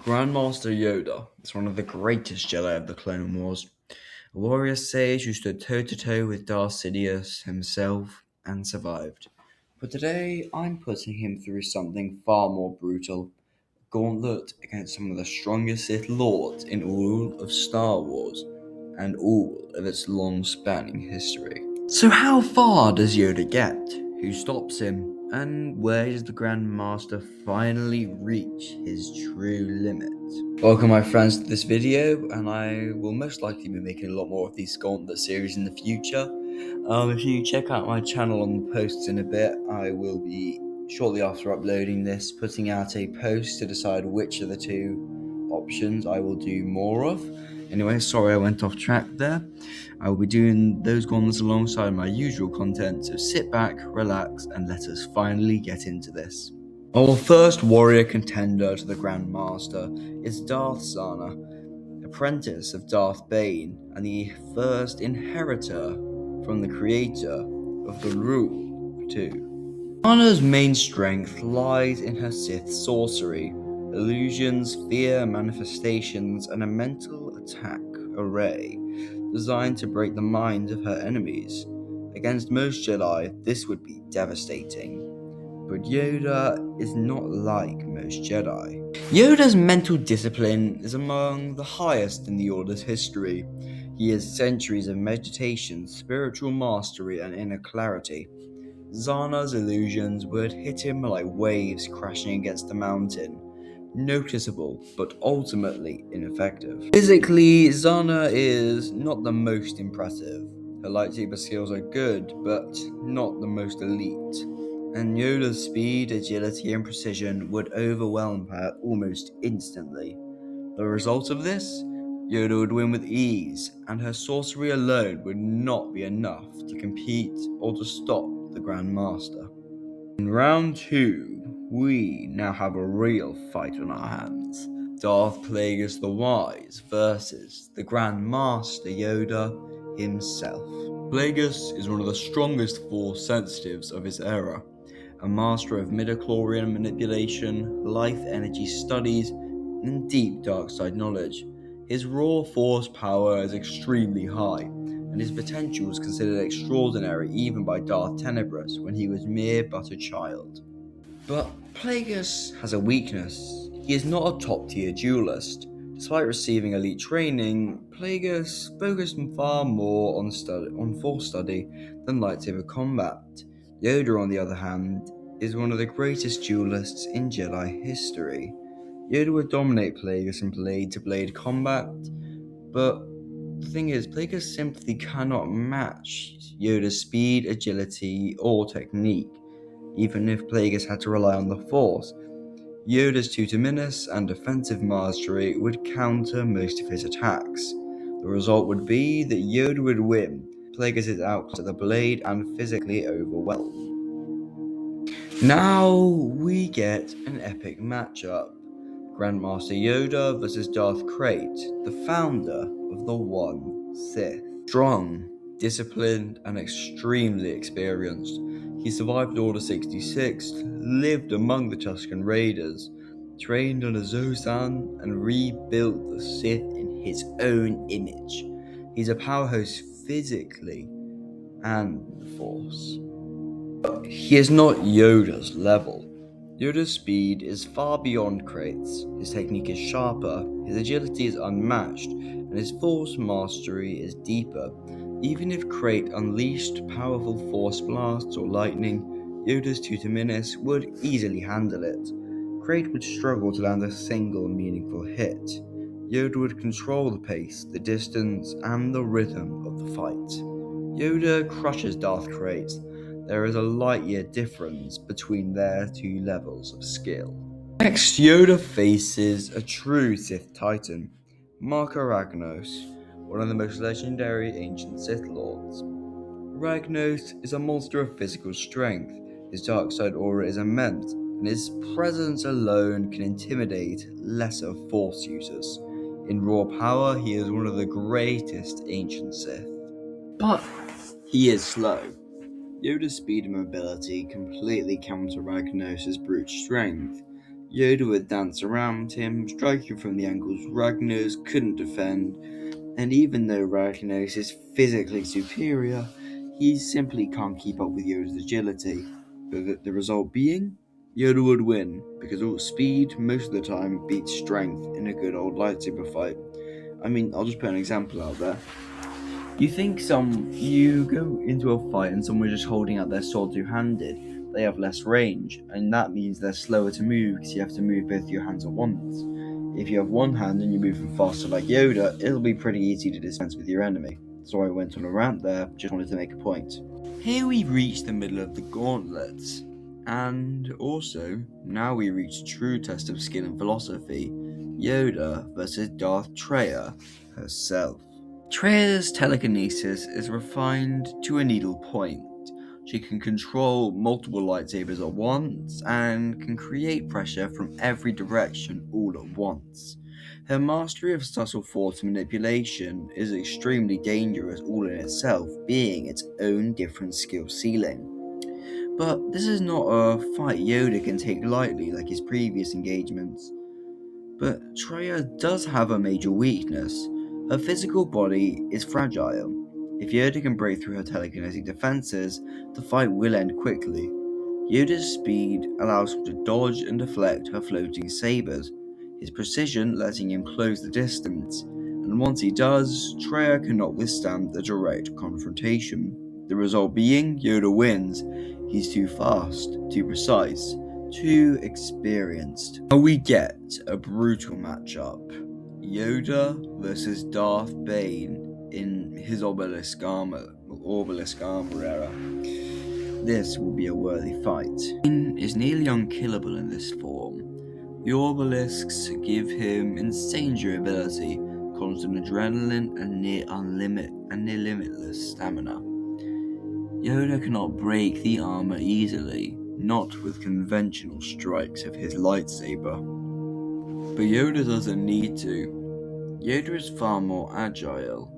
Grandmaster Yoda is one of the greatest Jedi of the Clone Wars, a warrior sage who stood toe-to-toe with Darth Sidious himself and survived. But today, I'm putting him through something far more brutal, a gauntlet against some of the strongest Sith Lords in all of Star Wars, and all of its long-spanning history. So how far does Yoda get? Who stops him? And where does the Grandmaster finally reach his true limit? Welcome my friends to this video, and I will most likely be making a lot more of these Gauntlet series in the future. If you check out my channel on the posts in a bit, I will be, shortly after uploading this, putting out a post to decide which of the two options I will do more of. Anyway, sorry I went off track there. I will be doing those gauntlets alongside my usual content, so sit back, relax, and let us finally get into this. Our first warrior contender to the Grandmaster is Darth Zana, apprentice of Darth Bane and the first inheritor from the creator of the Rule 2. Zana's main strength lies in her Sith sorcery, illusions, fear, manifestations, and a mental attack array designed to break the minds of her enemies. Against most Jedi, this would be devastating. But Yoda is not like most Jedi. Yoda's mental discipline is among the highest in the Order's history. He has centuries of meditation, spiritual mastery, and inner clarity. Zana's illusions would hit him like waves crashing against a mountain. Noticeable, but ultimately ineffective. Physically, Zana is not the most impressive. Her lightsaber skills are good, but not the most elite. And Yoda's speed, agility, and precision would overwhelm her almost instantly. The result of this? Yoda would win with ease, and her sorcery alone would not be enough to compete or to stop the Grandmaster. In round 2, we now have a real fight on our hands. Darth Plagueis the Wise versus the Grandmaster Yoda himself. Plagueis is one of the strongest Force sensitives of his era, a master of midichlorian manipulation, life energy studies, and deep dark side knowledge. His raw Force power is extremely high, and his potential was considered extraordinary even by Darth Tenebrous when he was mere but a child. But Plagueis has a weakness. He is not a top-tier duelist. Despite receiving elite training, Plagueis focused far more on Force study than lightsaber combat. Yoda, on the other hand, is one of the greatest duelists in Jedi history. Yoda would dominate Plagueis in blade-to-blade combat, but the thing is, Plagueis simply cannot match Yoda's speed, agility, or technique. Even if Plagueis had to rely on the Force, Yoda's tutor-menace and defensive mastery would counter most of his attacks. The result would be that Yoda would win. Plagueis is out at the blade and physically overwhelmed. Now we get an epic matchup. Grandmaster Yoda versus Darth Krayt, the founder of the One Sith. Strong, disciplined, and extremely experienced, he survived Order 66, lived among the Tusken Raiders, trained under Zozan, and rebuilt the Sith in his own image. He's a powerhouse physically and the Force. But he is not Yoda's level. Yoda's speed is far beyond Krayt's, his technique is sharper, his agility is unmatched, and his Force mastery is deeper. Even if Krayt unleashed powerful Force blasts or lightning, Yoda's tutor-menace would easily handle it. Krayt would struggle to land a single meaningful hit. Yoda would control the pace, the distance, and the rhythm of the fight. Yoda crushes Darth Krayt. There is a light-year difference between their two levels of skill. Next, Yoda faces a true Sith Titan, Marka Ragnos, one of the most legendary ancient Sith Lords. Ragnos is a monster of physical strength. His dark side aura is immense, and his presence alone can intimidate lesser Force users. In raw power, he is one of the greatest ancient Sith. But he is slow. Yoda's speed and mobility completely counter Ragnos' brute strength. Yoda would dance around him, striking from the angles Ragnos couldn't defend, and even though Ragnos is physically superior, he simply can't keep up with Yoda's agility. But the result being, Yoda would win, because all speed most of the time beats strength in a good old lightsaber fight. I mean, I'll just put an example out there. You go into a fight and someone's just holding out their sword two-handed, they have less range, and that means they're slower to move because you have to move both your hands at once. If you have one hand and you're moving faster like Yoda, it'll be pretty easy to dispense with your enemy. So I went on a rant there, just wanted to make a point. Here we reach the middle of the gauntlet, and also, now we reach a true test of skill and philosophy, Yoda versus Darth Traya herself. Traya's telekinesis is refined to a needle point. She can control multiple lightsabers at once and can create pressure from every direction all at once. Her mastery of subtle force manipulation is extremely dangerous all in itself, being its own different skill ceiling. But this is not a fight Yoda can take lightly like his previous engagements. But Traya does have a major weakness. Her physical body is fragile. If Yoda can break through her telekinetic defenses, the fight will end quickly. Yoda's speed allows him to dodge and deflect her floating sabers, his precision letting him close the distance, and once he does, Traya cannot withstand a direct confrontation. The result being, Yoda wins. He's too fast, too precise, too experienced. Now we get a brutal matchup. Yoda versus Darth Bane in his obelisk armor era. This will be a worthy fight. Bane is nearly unkillable in this form. The obelisks give him insane durability, constant adrenaline, and near limitless stamina. Yoda cannot break the armor easily, not with conventional strikes of his lightsaber. But Yoda doesn't need to. Yoda is far more agile,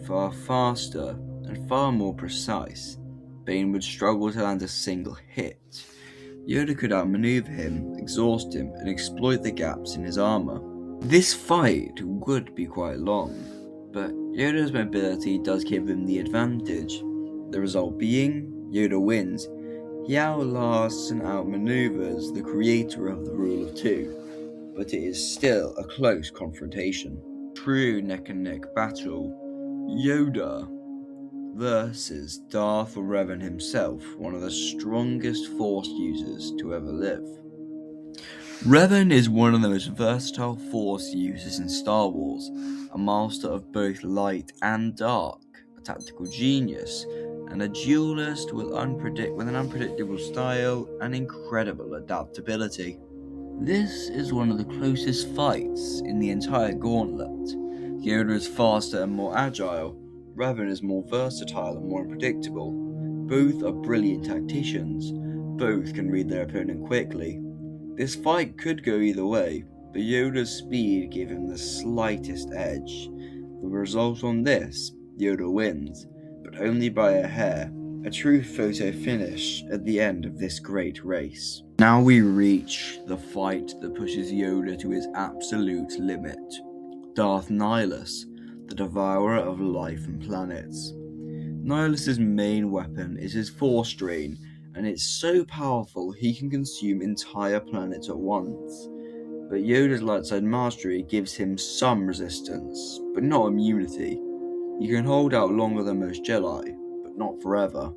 far faster, and far more precise. Bane would struggle to land a single hit. Yoda could outmaneuver him, exhaust him, and exploit the gaps in his armor. This fight would be quite long, but Yoda's mobility does give him the advantage. The result being, Yoda wins. He outlasts and outmaneuvers the creator of the rule of two, but it is still a close confrontation. True neck-and-neck battle. Yoda versus Darth Revan himself, one of the strongest Force users to ever live. Revan is one of the most versatile Force users in Star Wars, a master of both light and dark, a tactical genius, and a duelist with an unpredictable style and incredible adaptability. This is one of the closest fights in the entire gauntlet. Yoda is faster and more agile. Revan is more versatile and more unpredictable. Both are brilliant tacticians. Both can read their opponent quickly. This fight could go either way, but Yoda's speed gave him the slightest edge. The result on this, Yoda wins, but only by a hair. A true photo finish at the end of this great race. Now we reach the fight that pushes Yoda to his absolute limit. Darth Nihilus, the devourer of life and planets. Nihilus's main weapon is his Force Drain, and it's so powerful he can consume entire planets at once. But Yoda's light side mastery gives him some resistance, but not immunity. He can hold out longer than most Jedi, but not forever.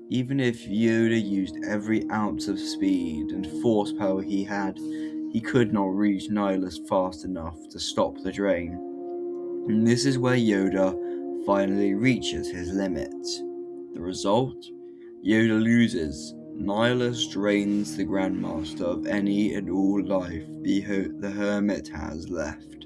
Even if Yoda used every ounce of speed and force power he had, he could not reach Nihilus fast enough to stop the drain. And this is where Yoda finally reaches his limit. The result? Yoda loses. Nihilus drains the grandmaster of any and all life the hermit has left.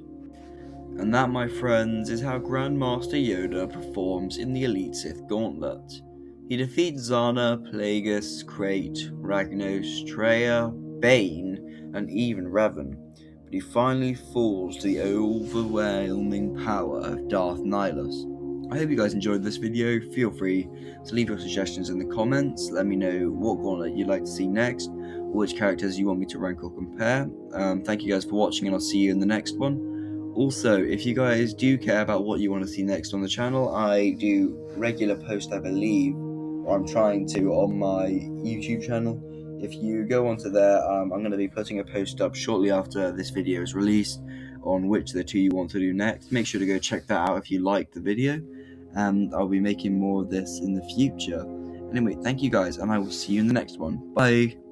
And that, my friends, is how Grandmaster Yoda performs in the Elite Sith Gauntlet. He defeats Zana, Plagueis, Crate, Ragnos, Traya, Bane, and even Revan, but he finally falls to the overwhelming power of Darth Nihilus. I hope you guys enjoyed this video. Feel free to leave your suggestions in the comments. Let me know what gauntlet you'd like to see next. which characters you want me to rank or compare. Thank you guys for watching, and I'll see you in the next one. Also, if you guys do care about what you want to see next on the channel, I do regular posts, I believe, or I'm trying to, on my YouTube channel. If you go onto there, I'm going to be putting a post up shortly after this video is released on which of the two you want to do next. Make sure to go check that out if you liked the video, and I'll be making more of this in the future. Anyway, thank you guys, and I will see you in the next one. Bye!